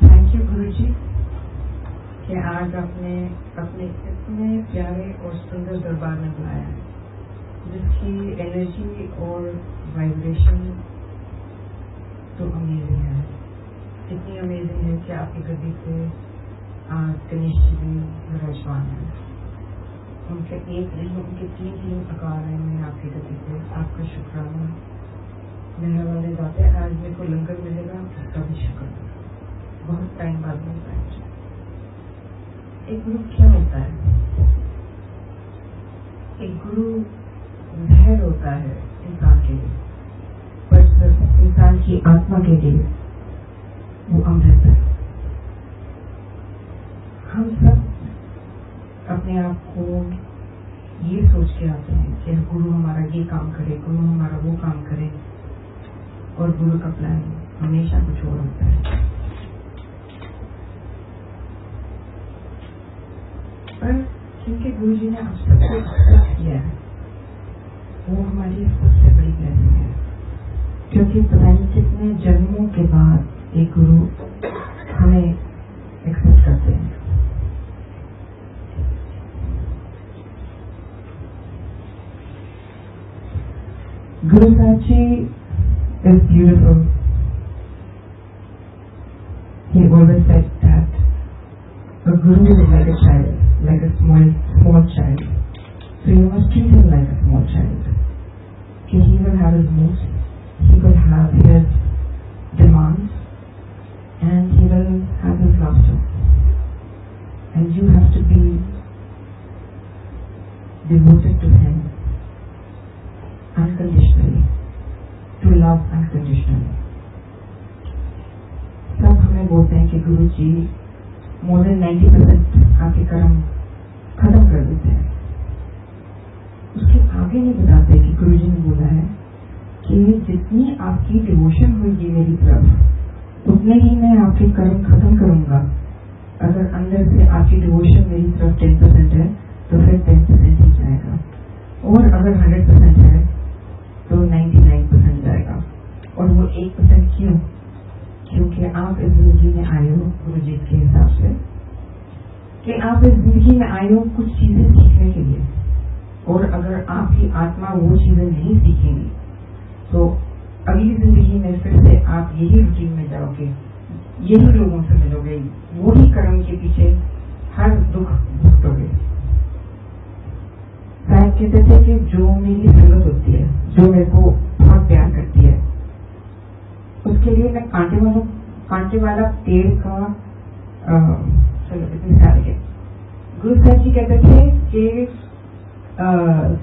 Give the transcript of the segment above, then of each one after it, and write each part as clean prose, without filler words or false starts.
Thank you गुरुजी कि आज आपने अपने इतने प्यारे और सुंदर दरबार में बुलाया है, जिसकी एनर्जी और वाइब्रेशन तो अमेजिंग है। इतनी अमेजिंग है कि आपकी गद्दी पे आज गणेश जी भी विराजमान है। उनके एक नहीं, उनके तीन आकार हैं मैं आपकी गद्दी पे। आपका शुक्राना। मेहर वाले जाते आज मेरे को लंगर मिलेगा, उसका भी शुक्र। बहुत टाइम बाद मिलता है। एक गुरु क्या होता है? एक गुरु जहर होता है इंसान के लिए, पर सिर्फ इंसान की आत्मा के लिए वो अमृत है। हम सब अपने आप को ये सोच के आते हैं कि गुरु हमारा ये काम करे, गुरु हमारा वो काम करे, और गुरु का प्लान हमेशा कुछ और होता है। पर क्योंकि गुरु जी ने आप सबको एक्सेप्ट किया है, वो हमारी सबसे बड़ी ब्लेसिंग है। क्योंकि पता नहीं कितने जन्मों के बाद एक गुरु हमें एक्सेप्ट करते हैं। Guru Sachi is beautiful. He always said that a guru is like a child, like a small child. So you must treat him like a small child. He will have his moods, he will have his demands, and he will have his laughter. And you have to be devoted to him unconditionally, to love unconditionally. सब हमें बोलते हैं कि गुरु जी more than 90% आपके कर्म खत्म कर देते हैं। उसके आगे नहीं बताते कि गुरु जी ने बोला है कि जितनी आपकी डिवोशन होगी मेरी तरफ, उतने ही मैं आपके कर्म खत्म करूंगा। अगर अंदर से आपकी डिवोशन मेरी तरफ 10% है तो फिर 10% ही जाएगा, और अगर 100% है तो 99% जाएगा। और वो 1% क्यों? क्योंकि आप इस जिंदगी में आए हो गुरु जी के हिसाब से, कि आप इस जिंदगी में आए हो कुछ चीजें सीखने के लिए, और अगर आपकी आत्मा वो चीजें नहीं सीखेंगी तो अगली जिंदगी में फिर से आप यही रूटीन में जाओगे, यही लोगों से मिलोगे, वो ही कर्म के पीछे हर दुख भुगतोगे। साहब कहते थे कि जो मेरी संगत होती है, जो मेरे को बहुत प्यार करती है, उसके लिए मैं कांटे वाला पेड़ का चलो इतने सारे के गुरु साहब जी कहते थे कि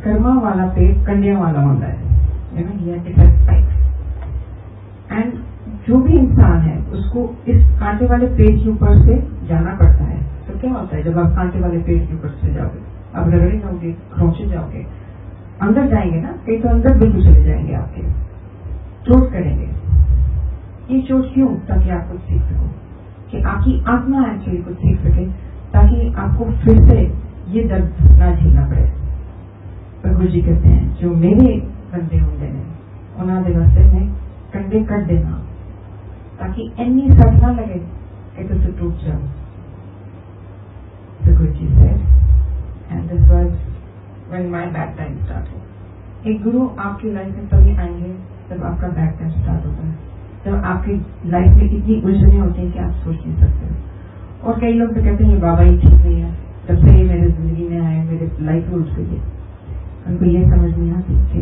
कर्मा वाला पेड़ कंडियों वाला होता है, एंड जो भी इंसान है उसको इस कांटे वाले पेड़ के ऊपर से जाना पड़ता है। तो क्या होता है जब आप कांटे वाले पेड़ के ऊपर से जाओगे, आप रगड़े जाओगे, खरोंचे जाओगे, अंदर जाएंगे ना, कहीं तो अंदर बिल्कुल चले जाएंगे, आपके चोट करेंगे। ये चोट क्यों? ताकि आप कुछ सीख सको, कि आपकी आत्मा एक्चुअली कुछ सीख सके, ताकि आपको फिर से ये दर्द ना झेलना पड़े। पर गुरु जी कहते हैं जो मेरे बंदे होंगे उन्होंने वास्ते में कंधे कर देना, ताकि इतनी सट ना लगे कि तुम टूट जाओ। तो गुरु जी said, and this was when my bad time started. एक गुरु आपकी लाइफ में तभी आएंगे जब आपका बैड टाइम स्टार्ट होता है, जब आपकी लाइफ में इतनी उलझने होती हैं कि आप सोच नहीं सकते। और कई लोग तो कहते हैं ये बाबा ही ठीक नहीं है, जब से ये मेरे जिंदगी में आए मेरे लाइफ उलझ गई है। उनको ये समझ नहीं आती कि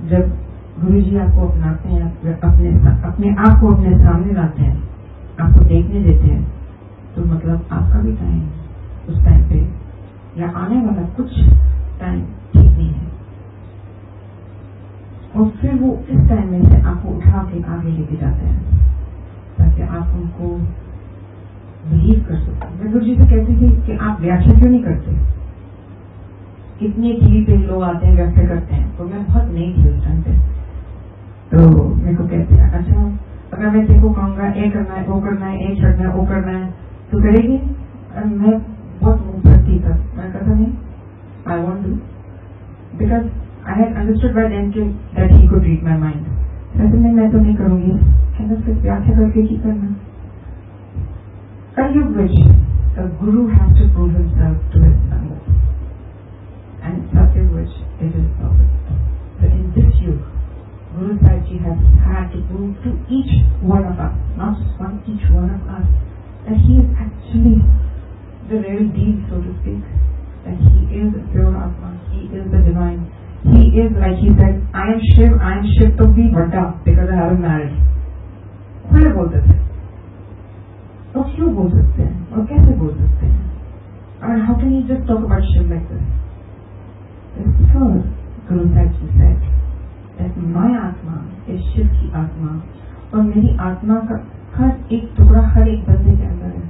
जब गुरु जी आपको अपनाते हैं, अपने आप को अपने सामने लाते हैं, आपको देखने देते हैं, तो मतलब आपका भी टाइम उस टाइम पे या आने वाला कुछ टाइम ठीक नहीं है। और फिर वो इस टाइम में से आपको उठा के आगे लेके जाते हैं, ताकि आप उनको बिलीव कर सकें। मैं गुरु जी से कहती थी कि आप व्याख्या क्यों नहीं करते? कितने टीवी पे लोग आते हैं व्याख्या करते हैं, तो मैं बहुत नई थी उस टाइम पे, तो मेरे को कहते हैं अच्छा अगर मैं तेरे को कहूँगा ए करना है, वो करना है, ए छड़ना है, वो करना है, तो करेगी? मैं बहुत मुंह फटती था, मैं कहता नहीं, I want do, because I had understood by then that he could read my mind. So ऐसे में मैं तो नहीं करूंगी, कहना सिर्फ व्याख्या करके ही करना। कलयुग which a guru has to prove himself to his sangat, and Satyug which it is perfect. So in this yuga, Guru Sahib Ji has had to prove to each one of us, not just one, each one of us, that he is actually the real deal, so to speak, that he is a pure Atma, he is the divine. He is, like he said, I am Shiv to be Vadda because I haven't married. खुले बोल सकते हैं, और क्यों बोल सकते हैं, और कैसे बोल सकते हैं? And how can you just talk about Shiv like this? Because Guru Sahib Ji said that my Atma is Shiv की आत्मा, और मेरी आत्मा का हर एक टुकड़ा हर एक बंदे के अंदर है.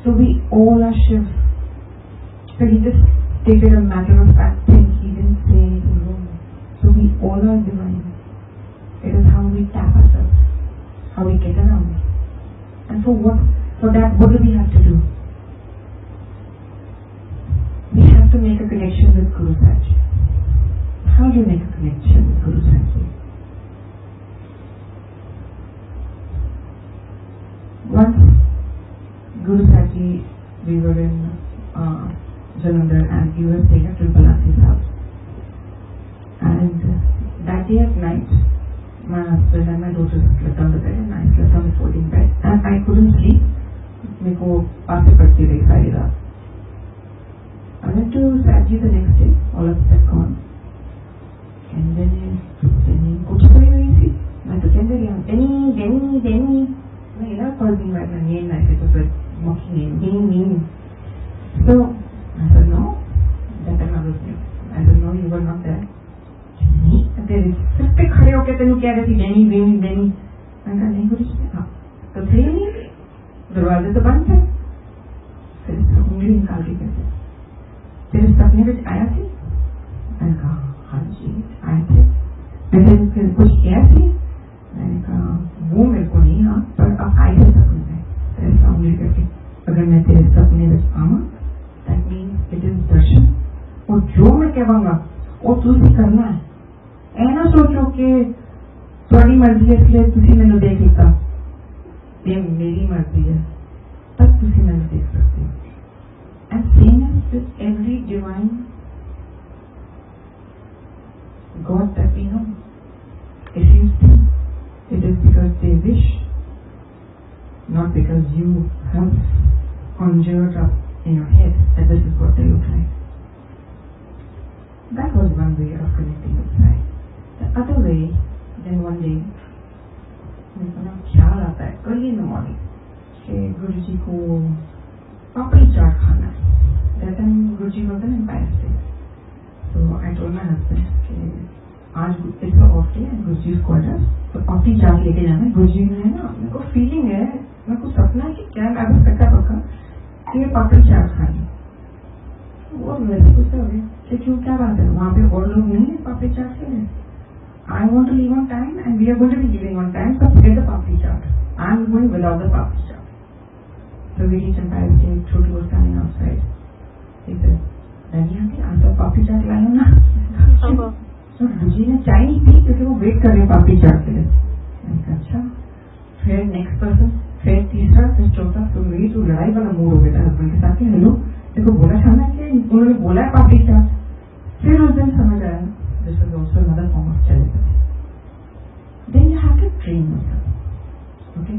So we all are Shiv. So he just stated a matter of fact thing. He didn't say anything wrong. So we all are divine. It is how we tap ourselves, how we get around. And for what? For that, what do we have to do? We have to make a connection with Guru Sahib Ji. How do you make a connection with Guru Sahib Ji? Once, Guru Sahib Ji, we were in Jalandhar and we were staying at Tripalasi's house. And that day at night, my husband and my daughter slept on the bed and I slept on the folding bed. And I couldn't sleep. मेरे को पासे पड़ती रही सारी रात. I went to Sahib Ji the next day, all of that gone. And then कुछ कोई नहीं थी. मैं तो कहते रही हूँ, Denny. No, you're not calling me by my name like it was a mocking name. So I said, no, that time I was there. I said, no, you were not there. तेरे सिर पे खड़े होके तेनू कह रही थी Denny. मैं कहा नहीं गुरुजी, हाँ तो थे नहीं, दरवाजे तो बंद थे. फिर उंगली निकाल के कहते तेरे सपने में आया थे. मैंने कहा हाँ जी आए थे. फिर कुछ किया थी. मैंने कहा वो मेरे को नहीं, हाँ पर अब आए थे सपने में. ऐसा उंगली करके अगर मैं तेरे सपने में आऊँ, that means it is दर्शन. और जो मैं कहूँगा वो तुझे करना है. ऐ ना सोचो कि थोड़ी मर्जी है इसलिए तुझे मैंने देख लिया. ये मेरी मर्जी है तब तुझे मैंने देख सकती. And same as with every divine God that we know. If you see, it is because they wish, not because you have conjured up in your head that this is what they look like. That was one way of connecting with Sai. The other way, then one day, मेरे को ना ख्याल आता है early in the morning कि गुरुजी को पापड़ी चाट खाना है. That time Guruji was in Empire State. So I told my husband कि आज it's the off day and गुरुजी को आजा तो पापड़ी चाट लेके जाना है. गुरुजी ने ना मेरे को फीलिंग है, मेरे को सपना है कि क्या मैं अभी पक्का कि पापड़ी चाट खानी. वो वैसे कुछ हो गया कि क्यों क्या बात है, वहाँ पे और लोग नहीं है पापड़ी चाट के लिए. I want to leave on time and we are going to be leaving on time, so forget the papri chaat. I am going without the papri chaat. So we reached Empire State, Chotu was standing outside. He said, Daddy aunty, आज तो papri chaat लाए हो ना? So गुरुजी ने चाय नहीं P क्योंकि वो वेट कर रहे हैं papri chaat के लिए. मैंने कहा अच्छा. फिर next person, फिर तीसरा, फिर चौथा. तो मेरी तो लड़ाई वाला मूड हो गया था हस्बैंड के साथ कि हेलो देखो बोला था ना कि उन्होंने बोला है papri chaat. फिर उस दिन समझ आया this is also another form of telepathy. Then you have to train yourself. Okay?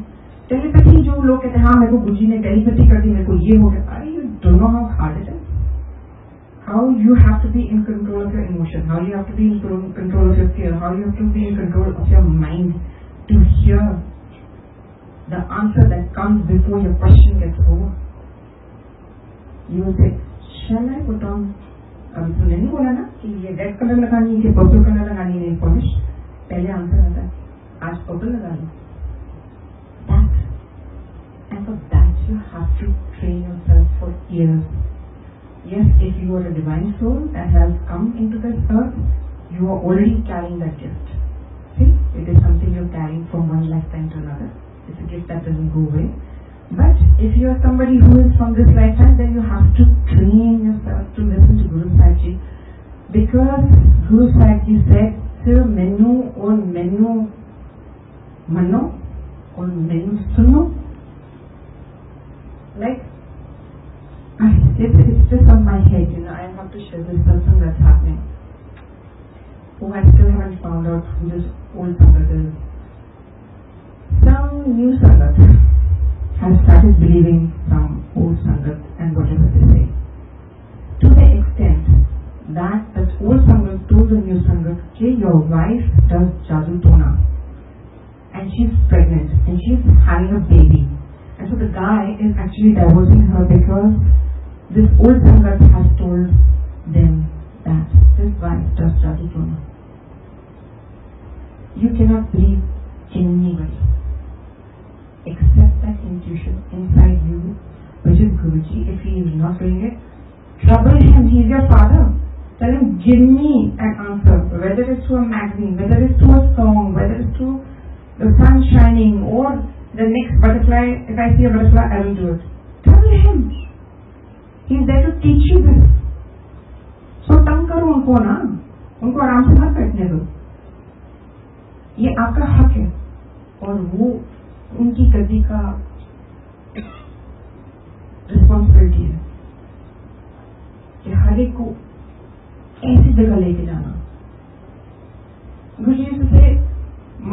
Telepathy जो लोग कहते हैं हाँ मेरे को गुरुजी ने telepathy कर दी, मेरे को ये हो गया. You don't know how hard it is. How you have to be in control of your emotion. How you have to be in control of your fear. How you have to be in control of your mind to hear the answer that comes before your question gets over. You will say, shall I put on? अभी तूने नहीं बोला ना कि ये red colour लगानी है कि पर्पल कलर लगानी है पॉलिश. पहले आंसर आता है आज पर्पल लगा लो. That and for that you have to train yourself for years. Yes, if you are a divine soul that has come into this earth, you are already carrying that gift. See, it is something you're carrying from one lifetime to another. It's a gift that doesn't go away. But if you are somebody who is from this lifetime, then you have to train yourself to listen to Guru Sahib Ji. Because Guru Sahib Ji said, सिर्फ मैनू और मैनू मनो और मैनू सुनो. Like, it's just on my head, you know. I have to share this satsang that's happening. Oh, I still haven't found out who this old sangat is. Some new sangat has started believing some old sangat and whatever they say. To the extent that old sangat told the new sangat, okay, your wife does jadoo tona and she's pregnant and she's having a baby. And so the guy is actually divorcing her because this old sangat has told them that this wife does jadoo tona. You cannot believe anybody except that intuition inside you, which is Guruji. If he is not doing it, trouble him. He is your father. Tell him, give me an answer, whether it's through a magazine, whether it's through a song, whether it's through the sun shining or the next butterfly. If I see a butterfly, I will do it. Tell him. He is there to teach you this. So तंग करो उनको ना, उनको आराम से मत बैठने दो. ये आपका हक है और वो उनकी गति का रिस्पॉन्सिबिलिटी है कि हर एक को ऐसी जगह लेके जाना. गुरुजी से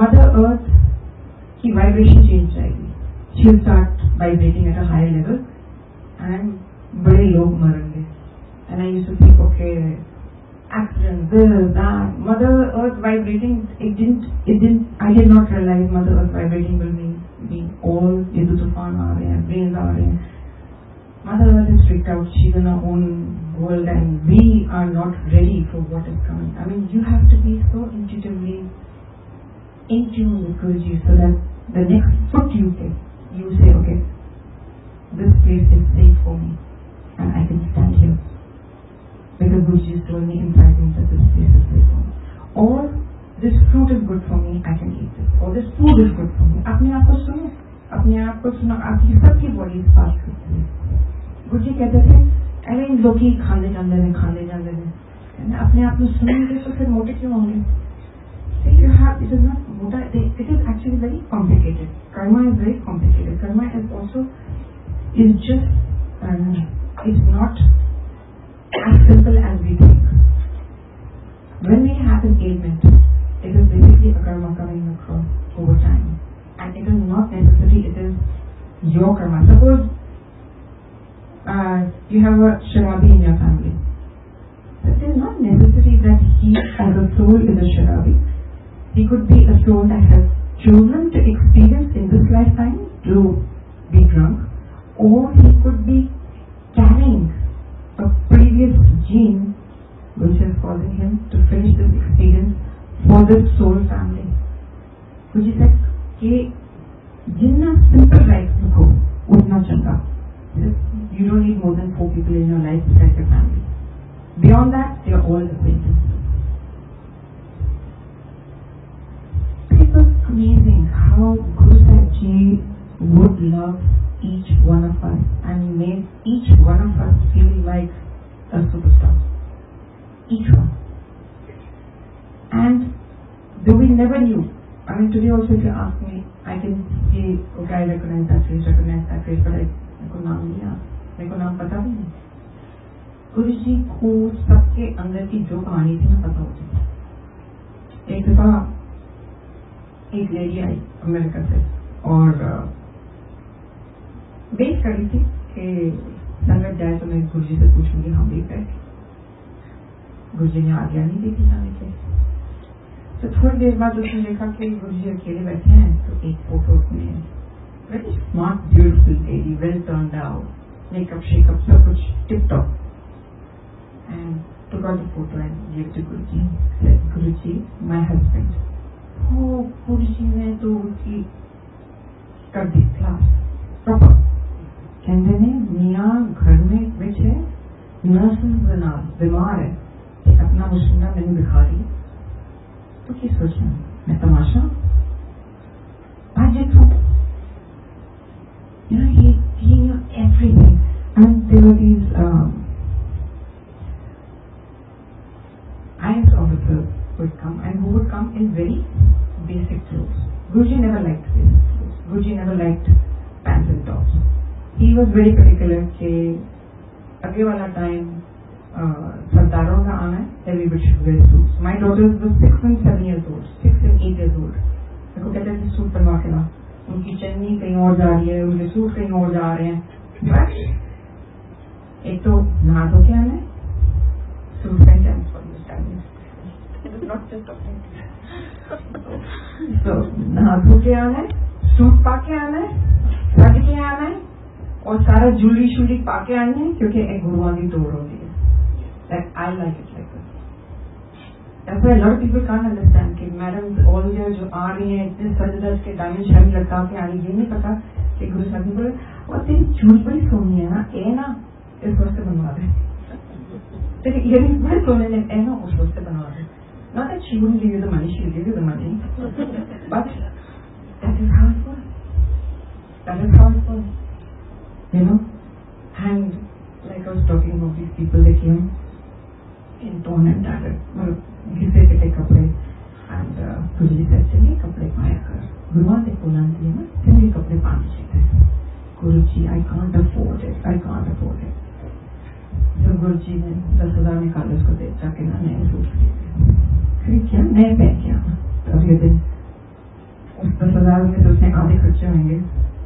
मदर अर्थ की वाइब्रेशन चेंज जाएगी. She will start vibrating at a higher level and बड़े लोग मरेंगे. And I used to think okay accident, this, that, Mother Earth vibrating, I did not realize Mother Earth vibrating will be all, ये तो तूफान आ रहे हैं, rains आ रहे हैं. Mother Earth is freaked out, she's in her own world and we are not ready for what is coming. I mean, you have to be so intuitively in tune with Guruji so that the next foot you take, you say, okay, this place is safe for me and I can stand here. Because Guruji has told me inside me that this place is safe for me. Or this fruit is good for me, I can eat this. Or this food is good for me. अपने आप को सुनो, अपने आप को सुनो, आपकी सबकी बॉडी पास करती है. गुरुजी कहते थे, अरे इन लोग ही खाने जाने में अपने आप में सुनेंगे तो फिर मोटे क्यों होंगे? You have, it is not mota, it is actually very complicated. Karma is very complicated. Karma is also, is just, it's not as simple as we think. When we have an ailment, it is basically a karma coming across over time. And it is not necessary, it is your karma. Suppose you have a sharabi in your family. It is not necessary that he as a soul is a sharabi. He could be a soul that has chosen to experience in this lifetime to be drunk, or he could be carrying a previous gene which is causing him to finish this experience for this soul family. Which is like कि जितना simple life रखो उतना चंगा. You don't need more than 4 people in your life besides your family. Beyond that, they are all acquaintances. It was amazing how Guru Sahib Ji would love each one of us and made each one of us feel like a superstar. Each one. And though we never knew, I mean today also if you ask me, I can say, okay, I recognize that face, but मेरे को नाम नहीं आता, मेरे को नाम पता भी नहीं. गुरुजी को सबके अंदर की जो कहानी थी ना पता होती थी. एक दफा एक लेडी आई अमेरिका से और वेट कर रही थी कि संगत जाए तो मैं गुरुजी से पूछूंगी. हम भी गए. गुरुजी ने आज्ञा नहीं दी थी जाने के. तो थोड़ी देर बाद उसने देखा कि गुरुजी अकेले बैठे हैं तो एक फोटो में very smart beautiful lady, well turned out, makeup shake up सब कुछ tip top, and took out the photo and gave it to Guruji. Said, Guruji, my husband. Oh, Guruji ने तो उसकी कर दी क्लास प्रॉपर. कहते ने मियाँ घर में बैठे नर्सेस बना बीमार है कि अपना मुश्किल मैंने दिखा रही तो क्या सोचना मैं तमाशा भाग्य था. You know, he knew everything. And there were these IAS officers would come and who would come in very basic clothes. Guruji never never liked this. Guruji never liked pants and tops. He was very particular कि अगले वाला time सरदारों का आना है, everybody should wear suits. My daughters were 6 and 7 years old, 6 and 8 years old. मेरे को कहते थे सूट बनवा के ला, उनकी चन्नी कहीं और जा रही है, उनके सूट कहीं और जा रहे हैं. बट एक तो नहा धो के आना है, सूट पहन के तो नहा धो के आना है, सूट पा के आना है, सज के आना है और सारा ज्वेलरी शूलरी पा के आनी है क्योंकि एक गुरुआ की तोड़ होती है. Like I like it like this. That's why a lot of people can't understand कि मैडम ऑल ईयर जो आ रही हैं इतने सज धज के डायमंड शाइनिंग लगा के आ रही, ये नहीं पता कि गुरु साहब ने बोले और तेरी चूड़ी बड़ी सोनी है ना, ए ना इस वक्त से बनवा दे, तेरी इयरिंग्स बड़े सोने ने, ए ना उस वक्त से बनवा दे. Not that she wouldn't give you the money, she will give you the money. But that is how it was. That is how it was. You know? And like I was talking about these people, they came in torn and tattered. घिसे पिटे कपड़े. And Guruji said, चलिए कपड़े पाया कर. गुरुआ ने बोला ना, चलिए कपड़े पाने चाहिए. गुरुजी, I can't afford it. I can't afford it. तो गुरुजी ने 10,000 निकाले उसको दे जाके ना नए सूट खरीदे. खरीद क्या नए पहन क्या. तो अगले दिन उस 10,000 में तो उसने आधे खर्चे होंगे,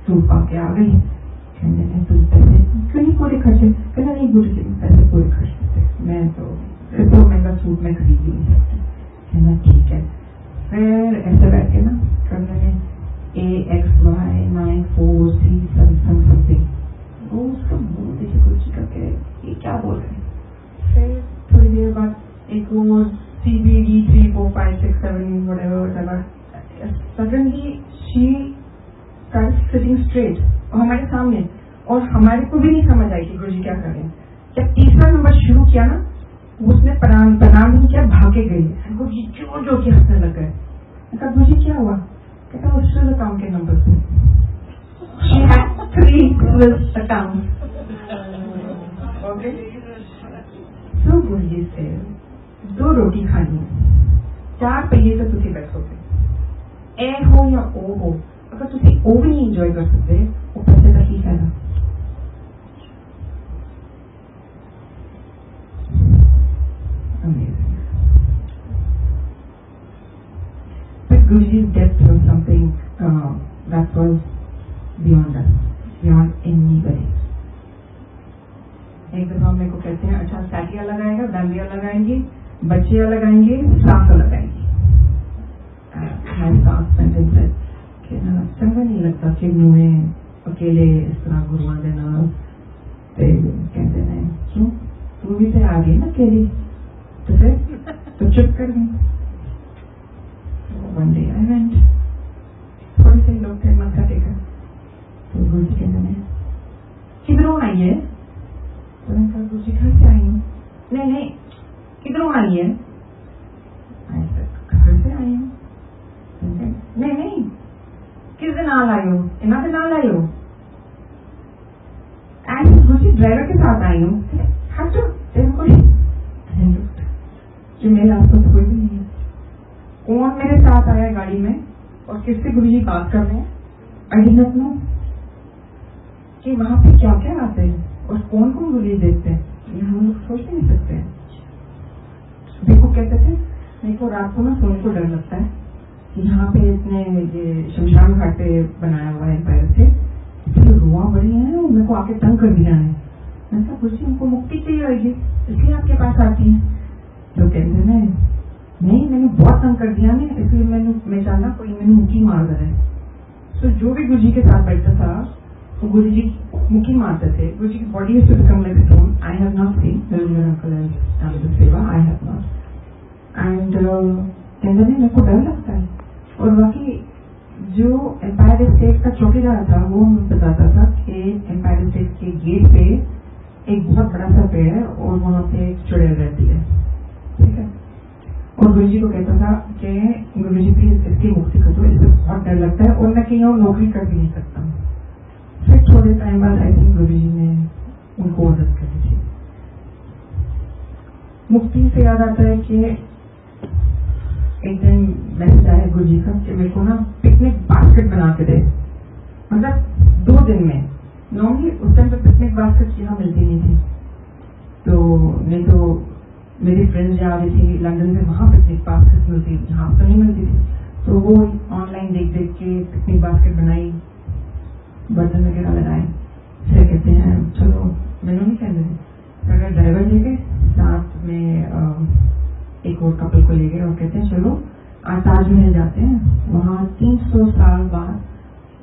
सूट पा के आ गई. कहने लगे तुम पैसे क्यों नहीं पूरे खर्चे. कहना नहीं गुरुजी पैसे पूरे खर्च सकते, मैं तो महंगा सूट में खरीद ही नहीं सकती. कहना ठीक है. फिर ऐसे बैठ के ना करने में AXY94C7 वो उसका बोल देखिए गुरुजी का के ये क्या बोल रहे हैं. फिर थोड़ी देर बाद एक वो CBD34567 whatever suddenly she started sitting straight और हमारे सामने, और हमारे को भी नहीं समझ आई कि गुरुजी क्या कर रहे हैं. जब तीसरा नंबर शुरू किया ना उसने प्रणाम नहीं किया, भागे गई. गुरुजी जो कि हंसने लग गए. कहा गुरुजी क्या हुआ. कहता उससे अकाउंट के नंबर से. She had 3 Swiss accounts. Okay. So गुरुजी से 2 रोटी खानी है, 4 पहिए तो तुसी बैठोगे. ए हो या ओ हो, अगर तुसी ओ भी नहीं इंजॉय कर सकते वो पैसे का ही फायदा. Amazing. But Guruji's death was something that was beyond us, beyond anybody. एक दफा मेरे को कहते हैं अच्छा सैटिया लगाएगा, बम्बिया लगाएंगे, बच्चे लगाएंगे, सास लगाएंगे. हमारे सास पेंडेंट कि ना चंगा नहीं लगता कि मुझे अकेले इस तरह गुरुआ देना. कहते हैं क्यों तू भी तो आ गई ना अकेली, तो फिर तो चुप कर गई. वन डे आई वेंट, थोड़े से लोग थे मत्था टेका. तो गुरुजी कहते हैं किधरों आई है. तो मैंने कहा गुरुजी घर से आई हूँ. नहीं किधरों आई है. घर से आई हूँ. नहीं किस दिन आ लाई हो. इना दिन आ लाई हो. ऐसे गुरुजी ड्राइवर के साथ आई हूँ. हट जो मेरे आसपास कोई भी नहीं है. कौन मेरे साथ आया गाड़ी में और किससे गुरुजी बात कर रहे हैं. आई डिडंट नो कि वहां पे क्या क्या आते हैं और कौन कौन गुरुजी देखते हैं. ये हम लोग सोच नहीं सकते हैं. देखो कहते थे मेरे को रात को ना सोने को डर लगता है. यहाँ पे इतने ये शमशान घाट पे बनाया हुआ है पैर से, इसलिए रुआ बड़ी है और मेरे को आके तंग कर दिया है. मैंने कहा गुरुजी हमको मुक्ति चाहिए होगी इसलिए आपके पास आती है. तो कहते हैं नहीं मैंने बहुत तंग कर दिया ना इसलिए मैं चाहना कोई मैंने मुक्की मार दे. तो जो भी गुरुजी के साथ बैठता था तो गुरुजी मुक्की मारते थे. गुरुजी की body used to become like stone. I have not seen uncle seva, I have not. And कहते हैं मेरे को डर लगता है. और बाकी जो एम्पायर स्टेट का चौकीदार था वो हमें बताता था कि एम्पायर स्टेट के गेट पे एक बहुत बड़ा सा पेड़ है और वहां पे एक चुड़ैल रहती है. ठीक है. और गुरुजी को कहता था कि गुरुजी प्लीज इसकी मुक्ति कर दो, इससे बहुत डर लगता है और मैं कहीं और नौकरी कर भी नहीं सकता. फिर थोड़े टाइम बाद आई थिंक गुरुजी ने उनको मदद करी थी. मुक्ति से याद आता है कि एक दिन मैसेज आया गुरुजी का कि मेरे को ना पिकनिक बास्केट बना के दे, मतलब 2 दिन में। नॉर्मली उस टाइम पे पिकनिक बास्केट यहाँ मिलती नहीं थी, तो नहीं तो मेरी फ्रेंड्स जहाँ रही थी लंदन में, वहाँ पिकनिक बास्केट मिलती, यहाँ तो नहीं मिलती थी। तो वो ऑनलाइन देख देख के पिकनिक बास्केट बनाई, बर्तन वगैरह लगाए। फिर कहते हैं चलो, मैंने नहीं कहते अगर ड्राइवर ले गए, साथ में एक और कपल को ले गए और कहते हैं चलो आज ताजमहल जाते हैं, वहाँ 300 साल बाद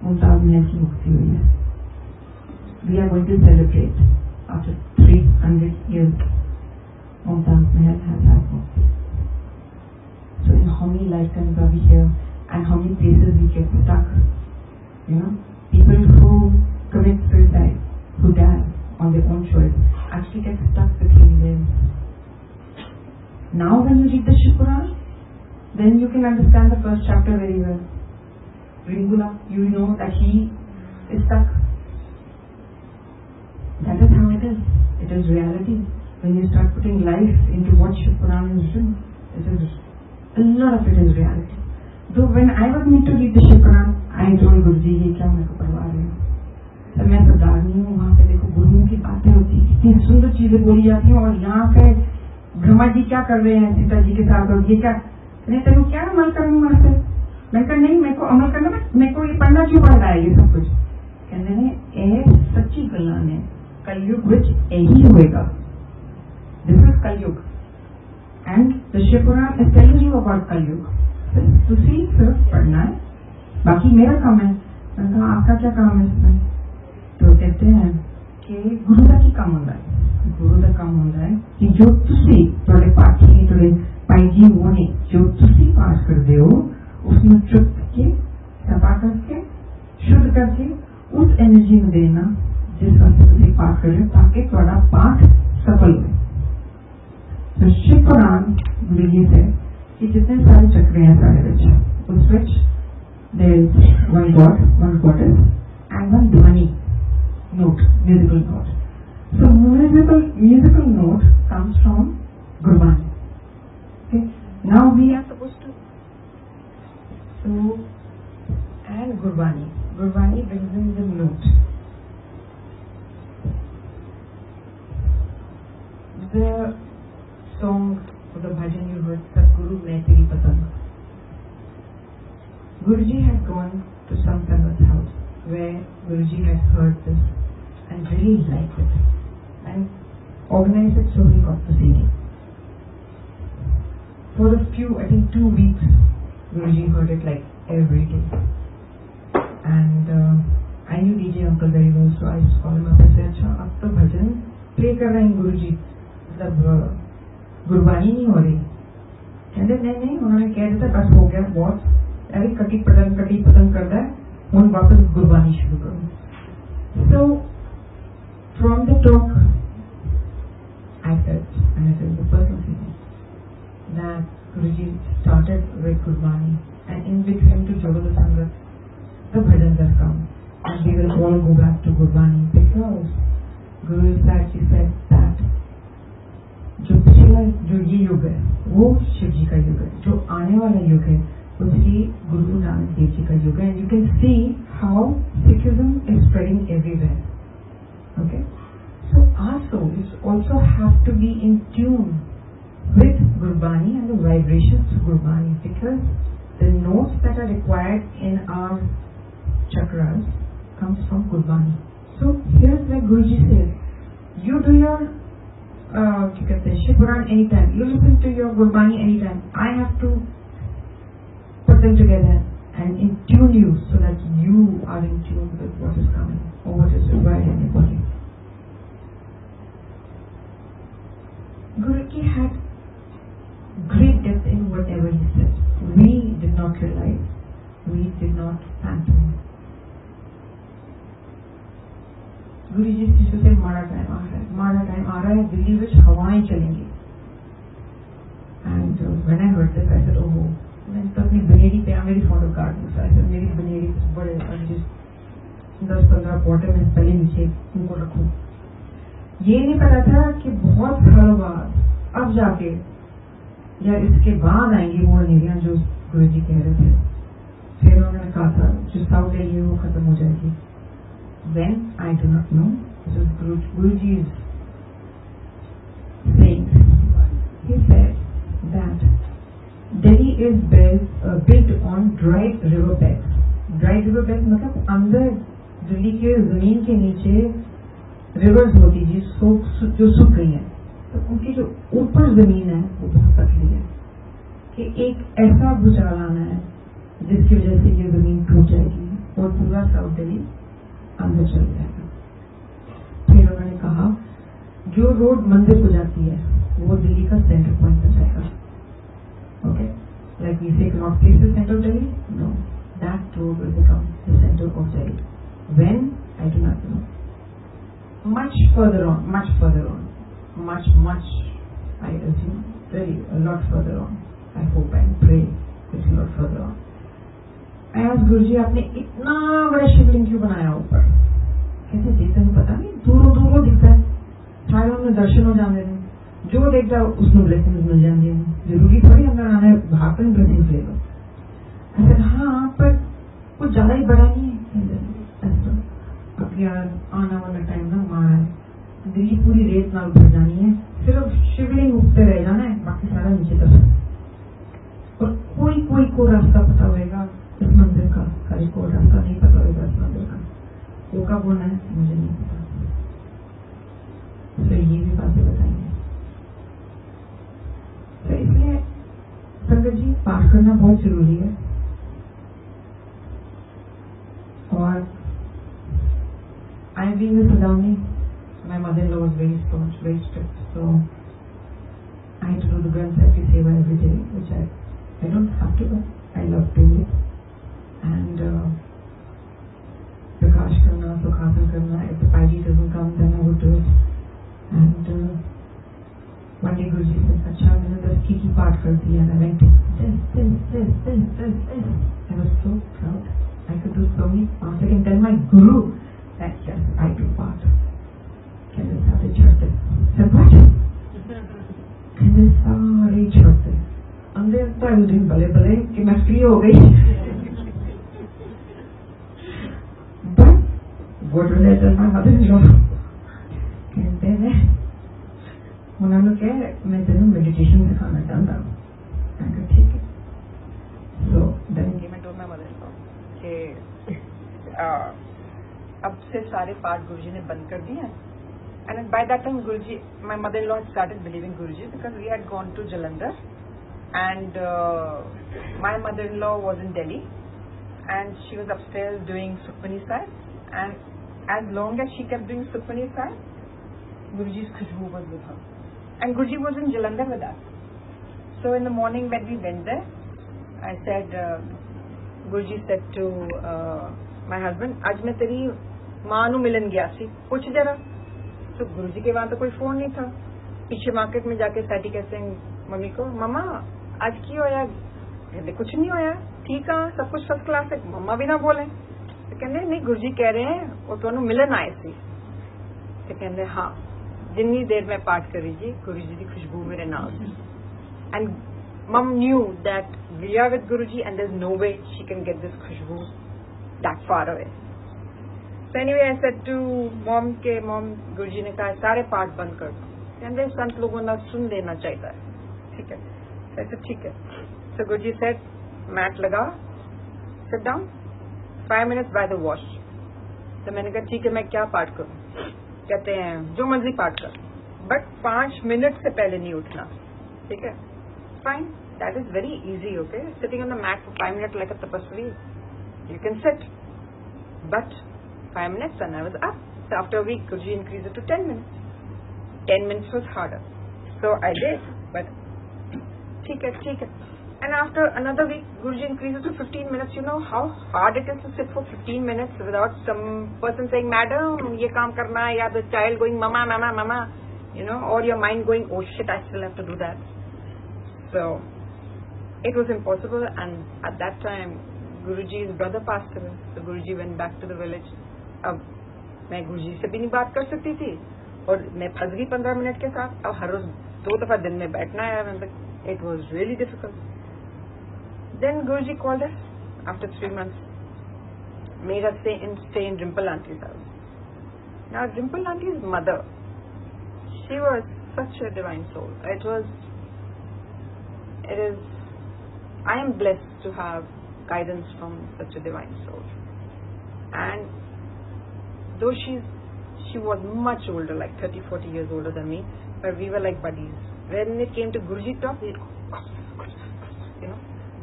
मुमताज महल की मुक्ति हुई है। We are going to celebrate after 300 years Mumtaz Mahal has had mukti. So in how many lifetimes are we here, and how many places we get stuck? You know, people who commit suicide, who die on their own choice, actually get stuck between limbs. Now when you read the Shiv Puran, then you can understand the first chapter very well. Ringula, you know that he is stuck. That is how it is. It is reality. When you start putting life into what Shiv Puran is written, it is, a lot of it is reality. Though when I was meant to read the Shiv Puran, I told Guruji, ये क्या मेरे को पढ़वा रहे हो? Sir मैं सरदारनी हूँ, वहाँ पे देखो गुरुओं की बातें होती है, कितनी सुंदर चीजें बोली जाती हैं, और यहाँ पे ब्रह्मा जी क्या कर रहे हैं सीता जी के साथ, और ये क्या, नहीं तेरे क्या अमल करूँ वहाँ से? मैं कहा नहीं, मेरे को अमल करना, मेरे को ये पढ़ना क्यों पड़ रहा है ये सब कुछ? कहते हैं ये सच्ची गल्लां ने, कलयुग विच यही होएगा। This is Kalyug, and the Shiv Puran is telling you about Kalyug. तुसी सिर्फ पढ़ना है, बाकी मेरा काम है। मैंने कहा आपका क्या काम है इसमें? तो कहते हैं कि गुरु का की काम होता है, गुरु का काम होता है कि जो तुसी थोड़े पाठी थोड़े पाईजी होने जो तुसी पास कर दे हो, उसमें चुप के सफा करके शुद्ध करके उस एनर्जी में देना जिस वक्त तुसी पास कर रहे हो, ताकि थोड़ा पाठ सफल हो। तो शिव पुराण बिलीव है कि जितने सारे चक्र हैं सारे विच, उस which there is one god, one goddess and one ध्वनि note, musical note. So musical note comes from Gurbani. Okay, now we are supposed to. So and Gurbani brings in the note. The song or the bhajan you heard, Satguru Main Teri Patang. Guruji had gone to some sangat's house where Guruji had heard this and really liked it and organized it, so he got the CD. For a few, I think 2 weeks, Guruji heard it like every day. And I knew DJ uncle very well, so I just called him up and said, "अच्छा, अब तो भजन play कर रहे हैं गुरुजी, मतलब गुरबानी नहीं हो रही." कहते नहीं, उन्होंने कह दिया था बस हो गया, बहुत अरे कटी पतंग कर रहा है, हम वापस गुरबानी शुरू करो. So from the talk, I felt, and it is the personal feeling, that Guruji started with Gurbani, and in between to Jagala Sangat, the bhajans have come, and we will all go back to Gurbani, because Guru said that जो पिछला जो ये युग है वो शिव जी का युग है, जो आने वाला युग है उसकी गुरु नानक देव जी का युग है. And you can see how Sikhism is spreading everywhere. Okay, so our souls also have to be in tune with Gurbani and the vibrations of Gurbani, because the notes that are required in our chakras comes from Gurbani. So here's where Guruji says, you do your Shiv Puran anytime, you listen to your Gurbani anytime. I have to put them together and in tune you so that you are in tune with what is coming or what is required in your body. Guruji had great depth in whatever he said. We did not realize, we did not fathom. Guruji used to say, माड़ा time आ रहा है, दिल्ली में हवाएं चलेंगी. And when I heard this, I said, oh, मैं तो अपनी बनेरी पे, मेरी फॉलो कार्ड में, so I said, मेरी बनेरी बड़े 10-15 पॉटे में पहले नीचे उनको रखूं. ये नहीं पता था कि बहुत सालों बाद अब जाके या इसके बाद आएंगी वो अंधेरियां जो गुरुजी कह रहे थे। फिर उन्होंने कहा था जो साउथ दिल्ली है वो खत्म हो जाएगी। When I do not know, this is Guruji is saying, he said that Delhi is built on dry riverbeds. Dry riverbeds मतलब अंदर दिल्ली के जमीन के नीचे रिवर्स होती जी जो सूख गई है, तो उनकी जो ऊपर जमीन है वो बहुत पतली है कि एक ऐसा भूचाल आना है जिसकी वजह से ये जमीन टूट जाएगी और पूरा साउथ दिल्ली अंदर चल जाएगा। फिर उन्होंने कहा जो रोड मंदिर को जाती है वो दिल्ली का सेंटर पॉइंट बन जाएगा। Okay, like we say not place the centre of Delhi, no, that road will become the centre of Delhi. When I do not know, much further on, much I assume very a lot further on. I hope and pray it's a lot further on. I asked Guruji, आपने इतना बड़ा शिवलिंग क्यों बनाया ऊपर? कैसे चेतन पता नहीं, दूरों दिखता है, सारे उन्हें दर्शन हो जाने दें, जो देखता है उसमें ब्लेसिंग्स मिल जाती है, जरूरी थोड़ी अंदर आना है बाहर पर ब्लेसिंग्स ले लो। ऐसा हाँ, पर कुछ ज्यादा ही बड़ा नहीं है। अब यार आना वाला टाइम ना हमारा है, दिल्ली पूरी रेत नाल भर जानी है, सिर्फ शिवलिंग उठते रह जाना है, बाकी सारा नीचे तरफ। और कोई को रास्ता पता होगा इस मंदिर का, कहीं को रास्ता नहीं पता होगा इस मंदिर का, वो कब होना है मुझे नहीं पता। तो ये भी बातें बताएंगे। तो इसलिए संगत जी पाठ करना बहुत जरूरी है। और I am being with Sadhani. My mother-in-law was very staunch, very strict, so I had to do the Granth Sahib Seva every day, which I don't have to, but I love doing it. And Prakash karna, Sukhasana karna. If the Paiji doesn't come, then I would do it. And one day Guruji said, "Acha, मैंने 10 की पाठ कर दिया." And I went this. I was so proud. I could do so many parts. I can tell my Guru that yes, I do part. Can they start church? Said what? Can they start church? अंदर तो I'm doing बले कि मैं free हो गई। But what will I tell my mother-in-law? कहते हैं उन्होंने कहा मैं तेरे मेडिटेशन सिखाना चाहता हूँ। मैं ठीक है। So then I told my mother-in-law कि अब से सारे पाठ गुरुजी ने बंद कर दिए। And by that time Guruji, my mother in law started believing Guruji because we had gone to Jalandhar and my mother in law was in Delhi and she was upstairs doing Sukhmani Sahib and as long as she kept doing Sukhmani Sahib गुरुजी's khushboo was with her and Guruji was in Jalandhar with us. So in the morning when we went there, I said, Guruji said to my husband, आज मैं तेरी मां नू मिलन गया सी, पूछ जरा। तो गुरुजी के वहां तो कोई फोन नहीं था। पीछे मार्केट में जाके सैटी कहते हैं मम्मी को, मम्मा आज की होया? कहते कुछ नहीं होया, ठीक है, सब कुछ फर्स्ट क्लास है। मम्मा भी ना बोले तो कहते नहीं गुरुजी कह रहे हैं वो तुहानू मिलन आए सी। तो कहते हाँ, जितनी देर में पाठ करी जी गुरुजी की खुशबू मेरे नाल सी। And mum knew that we are with Guruji and there is no way she can get this khushboo that far away. So anyway, I said to mom के mom गुरुजी ने कहा सारे पाठ बंद कर दो, कहते संत लोगों ने सुन लेना चाहिए, ठीक है। I said ठीक है। So गुरुजी said मैट लगा, sit down, 5 minutes by the wash. तो मैंने कहा ठीक है मैं क्या पाठ करूं? कहते हैं जो मर्जी पाठ कर, बट 5 मिनट से पहले नहीं उठना, ठीक है। Fine, that is very easy, okay. Sitting on the mat for 5 minutes like a tapasvi. You can sit, but 5 minutes and I was up. So after a week, Guruji increased it to 10 minutes. 10 minutes was harder. So I did, but ठीक है. And after another week, Guruji increased it to 15 minutes. You know how hard it is to sit for 15 minutes without some person saying, Madam, ये काम करना है, या the child going, Mama, you know, or your mind going, oh shit, I still have to do that. So it was impossible, and at that time, Guruji's brother passed away, so Guruji went back to the village. अब मैं गुरुजी से भी नहीं बात कर सकती थी और मैं फंस गई 15 मिनट के साथ। अब हर रोज 2 दफा दिन में बैठना है, It was really difficult. Then Guruji called us after 3 months, made us stay in Dimple Auntie's house. Now Dimple Auntie's mother, she was such a divine soul. I am blessed to have guidance from such a divine soul. And though she was much older, like 30-40 years older than me, but we were like buddies. When it came to Guruji talk, we'd go,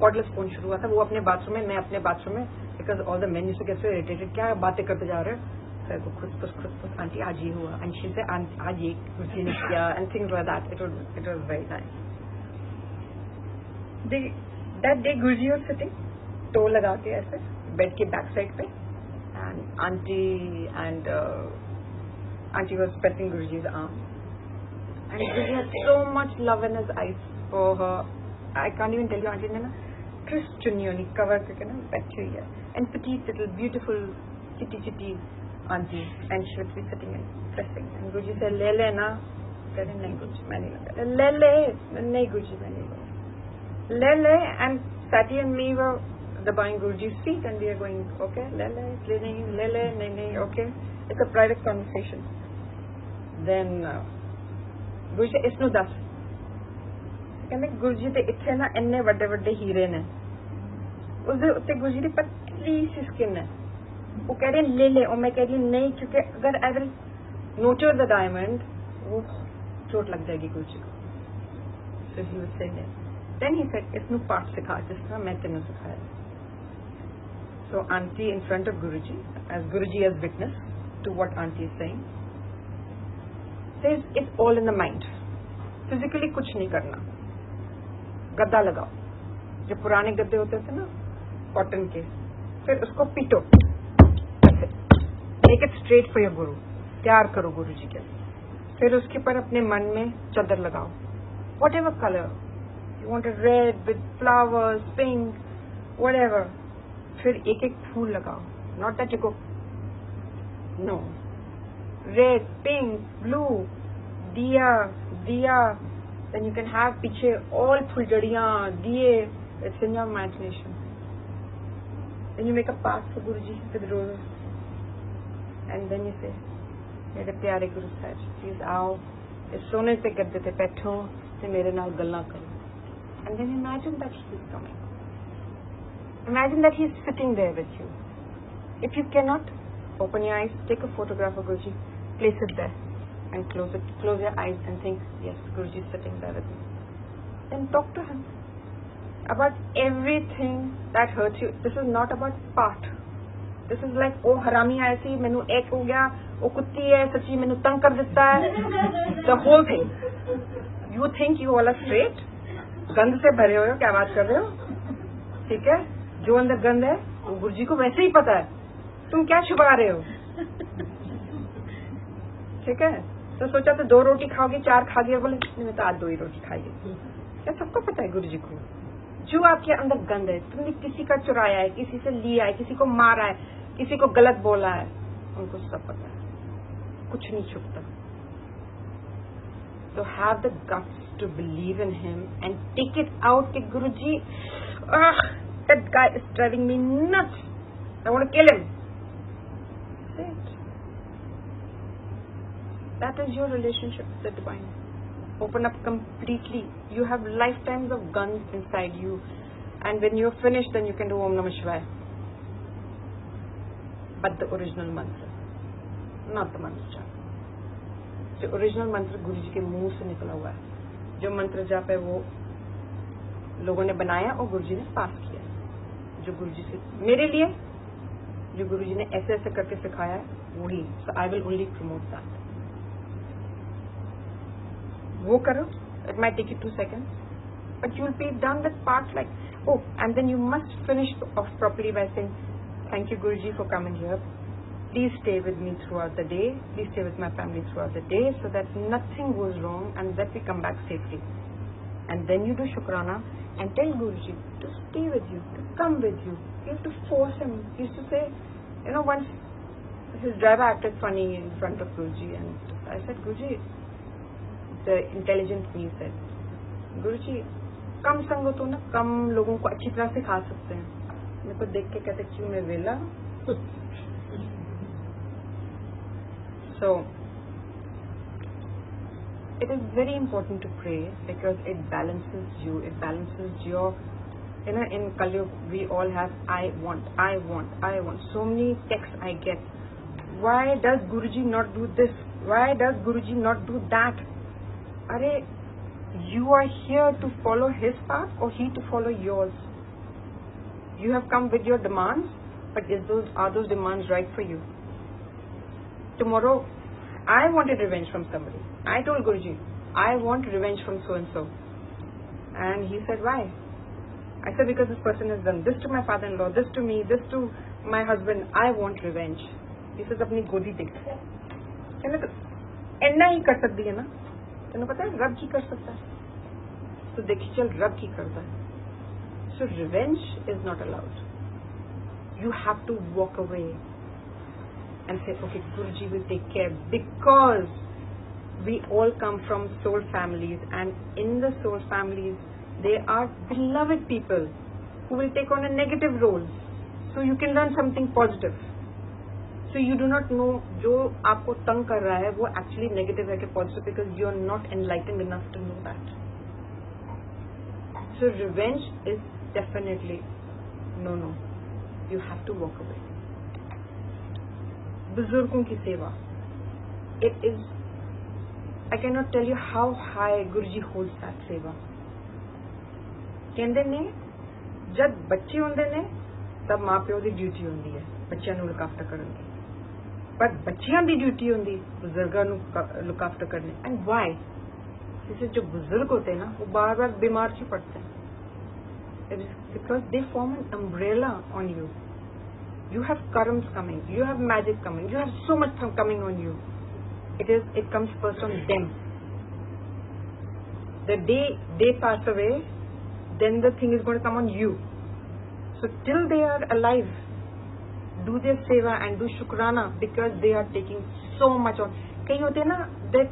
cordless phone शुरू हुआ था. वो अपने bathroom में, मैं अपने bathroom में, because all the men used to get so irritated. क्या बातें करते जा रहे हो? फिर वो खुद आंटी आज ये हुआ, and she said आज ये गुरुजी ने किया, and things like that. It was very nice. That day Guruji was sitting, toe लगा के ऐसे bed के back side पे, and auntie was pressing Guruji's arm, and Guruji had so much love in his eyes for her. I can't even tell you, auntie ने ना crisp चुन्नी उन्हीं cover करके ना बैठी हुई है, and petite little beautiful chitty auntie, and she would be sitting and pressing, and Guruji said ले ले ना, कहते नहीं Guruji मैं नहीं लगा, ले नहीं Guruji मैं नहीं लगा, ले and Sati and me were buying Guruji's feet, and we are going okay le nahi, okay, it's a private conversation. Then Guruji said isnu das, कहते Guruji ते इत्थे ना इन्ने बड़े हीरे ने, उसदे उत्ते Guruji दी पतली सी स्किन है, वो कह रहे ले और मैं कह रही नहीं, क्योंकि अगर I will nurture the diamond वो चोट लग जाएगी Guruji को. So he was saying that. Then he said इसनु पाठ सिखा जिस तरह मैं तेनू सिखाया. So auntie in front of Guruji, as Guruji as witness to what auntie is saying, says it's all in the mind. Physically कुछ नहीं करना. गद्दा लगाओ, जो पुराने गद्दे होते थे ना कॉटन के, फिर उसको पीटो, make it straight for your guru, तैयार करो गुरुजी के लिए. फिर उसके पर अपने मन में चादर लगाओ, whatever color you want, a red with flowers, pink, whatever. फिर एक फूल लगाओ, not that you go, no, red, pink, blue, diya, then you can have पीछे all फुलझड़ियाँ, दिए, it's in your imagination. Then you make a path for Guruji with roses, and then you say, मेरे प्यारे गुरु साहब, please आओ, इस सोने से गद्दे पे बैठो, ते मेरे नाल गल्ला करो. And then imagine that he is coming. Imagine that he is sitting there with you. If you cannot, open your eyes, take a photograph of Guruji, place it there, and close your eyes and think, yes, Guruji is sitting there with me. Then talk to him about everything that hurts you. This is not about part. This is like, oh harami aisi, menu ek ho gaya, oh kutti hai, sachi menu tang kar deta hai. The whole thing. You think you all are straight? गंद से भरे हुए हो, क्या बात कर रहे हो? ठीक है, जो अंदर गंद है वो गुरुजी को वैसे ही पता है, तुम क्या छुपा रहे हो? ठीक है, तो सोचा तो 2 रोटी खाओगे, 4 खा गया, बोले मैं तो आज 2 ही रोटी खाई. क्या सबको पता है गुरुजी को जो आपके अंदर गंद है, तुमने किसी का चुराया है, किसी से लिया है, किसी को मारा है, किसी को गलत बोला है, उनको सब पता है, कुछ नहीं छुपता. So have the guts to believe in him and take it out. That Guruji, that guy is driving me nuts. I want to kill him. Say it. That is your relationship with the divine. Open up completely. You have lifetimes of guns inside you, and when you're finished, then you can do Om Namah Shivaya. But the original mantra, not the mantra. जो original मंत्र गुरुजी के मुंह से निकला हुआ है, जो मंत्र जाप है वो लोगों ने बनाया और गुरुजी ने पास किया, जो गुरुजी से मेरे लिए जो गुरुजी ने ऐसे ऐसे करके सिखाया है वही. So I will only promote that. वो करो, it might take you 2 seconds, but you will be done with parts like, oh, and then you must finish off properly by saying, thank you Guruji for coming here. Please stay with me throughout the day. Please stay with my family throughout the day so that nothing goes wrong and that we come back safely. And then you do Shukrana and tell Guruji to stay with you, to come with you. You have to force him. He used to say, once his driver acted funny in front of Guruji, and I said, Guruji, the intelligent me said, Guruji, कम संगत हो ना, कम लोगों को अच्छी तरह से खा सकते हैं. मेरे को देख के कहते क्यों मैं वेला. So it is very important to pray because it balances you. It balances your, in Kali Yuga we all have I want. So many texts I get. Why does Guruji not do this? Why does Guruji not do that? Are you are here to follow his path or he to follow yours? You have come with your demands, but are those demands right for you? Tomorrow, I wanted revenge from somebody. I told Guruji, I want revenge from so-and-so. And he said, why? I said, because this person has done this to my father-in-law, this to me, this to my husband. I want revenge. He says, अपनी गोदी देख. कहने तो ऐना ही कर सकती है ना. तेने पता है रब की कर सकता है. तो देखी चल रब की करता है. So revenge is not allowed. You have to walk away and say, okay, Guruji will take care, because we all come from soul families, and in the soul families they are beloved people who will take on a negative role, so you can learn something positive. So you do not know जो आपको तंग कर रहा है वो actually negative है कि positive, because you are not enlightened enough to know that. So revenge is definitely no. You have to walk away. बुजुर्गों की सेवा, it is, I cannot tell you how high Guruji holds that सेवा. कहते ने जब बच्चे होंदे ने तब माँ प्यो की ड्यूटी होंदी है बच्चों को लुक आफ्टर करने की, पर बच्चियां की ड्यूटी होंदी बुजुर्गों को लुक आफ्टर करने. And why? जैसे जो बुजुर्ग होते हैं ना वो बार बार बीमार क्यों पड़ते हैं? Because they form an umbrella on you. You have karmas coming, you have magic coming, you have so much coming on you. It comes first on them. The day they pass away, then the thing is going to come on you. So till they are alive, do their seva and do shukrana, because they are taking so much on. Kahin hote na that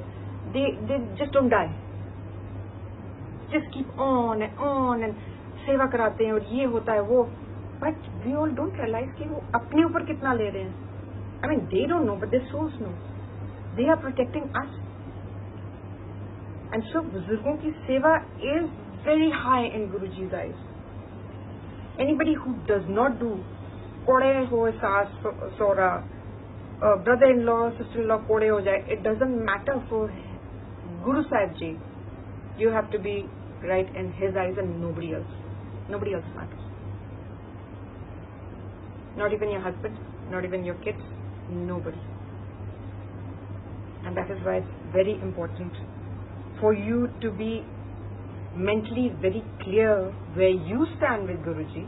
they just don't die. Just keep on and सेवा कराते हैं और ये होता है वो, but we all don't realize कि वो अपने ऊपर कितना ले रहे हैं. I mean they don't know, but their souls know. They are protecting us. And so बुजुर्गों की सेवा is very high in Guruji's eyes. Anybody who does not do कोड़े हो सास सौरा, brother-in-law, sister-in-law कोड़े हो जाए, it doesn't matter for Guru Sahib Ji. You have to be right in his eyes and nobody else. Nobody else matters. Not even your husband, not even your kids, nobody. And that is why it's very important for you to be mentally very clear where you stand with Guruji,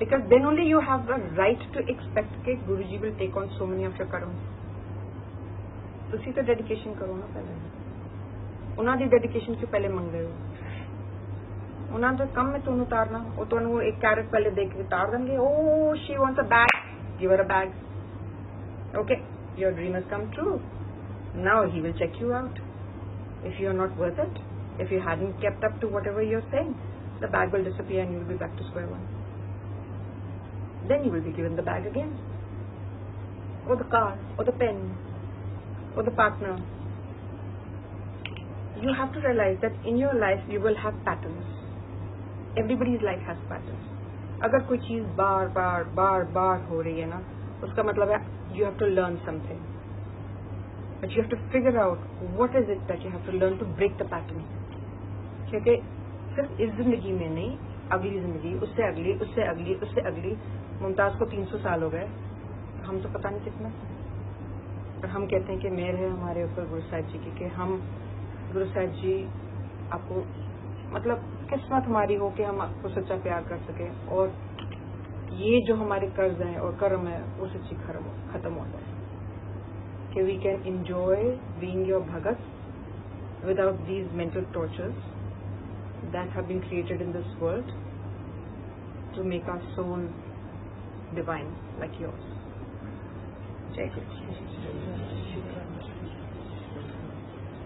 because then only you have the right to expect that Guruji will take on so many of your karmas. ਤੁਸੀਂ ਤਾਂ dedication ਕਰੋ ਨਾ ਪਹਿਲੇ. ਉਹਨਾਂ ਦੀ dedication ਕਿਉਂ ਪਹਿਲੇ ਮੰਗਦੇ ਹੋ? ਉਹਨਾਂ ਦਾ ਕੰਮ ਹੈ ਤੁਹਾਨੂੰ ਉਤਾਰਨਾ. ਉਹ ਤੁਹਾਨੂੰ ਇੱਕ ਕੈਰਟ ਪਹਿਲੇ ਦੇ ਕੇ ਉਤਾਰ ਦੇਣਗੇ. Oh, she wants a bag, give her a bag. Okay, your dream has come true. Now he will check you out. If you are not worth it, if you hadn't kept up to whatever you're saying, the bag will disappear and you will be back to square one. Then you will be given the bag again, or the car, or the pen, or the partner. You have to realize that in your life you will have patterns. Everybody's life has patterns. अगर कोई चीज बार बार हो रही है ना, उसका मतलब है you have to learn something. But you have to figure out what is it that you have to learn to break the pattern. क्योंकि सिर्फ इस जिंदगी में नहीं, अगली जिंदगी, उससे अगली, उससे अगली, उससे अगली. मुमताज को 300 साल हो गए, हम तो पता नहीं कितना. और हम कहते हैं कि मेहर है हमारे ऊपर गुरु साहिब जी की, कि हम गुरु साहिब जी आपको, मतलब किस्मत हमारी हो कि हम आपको सच्चा प्यार कर सके, और ये जो हमारे कर्ज हैं और कर्म है वो सच्ची खत्म हो जाए, कि we can enjoy being your bhagat without these mental tortures that have been created in this world to make our soul divine like yours. Jai Guruji.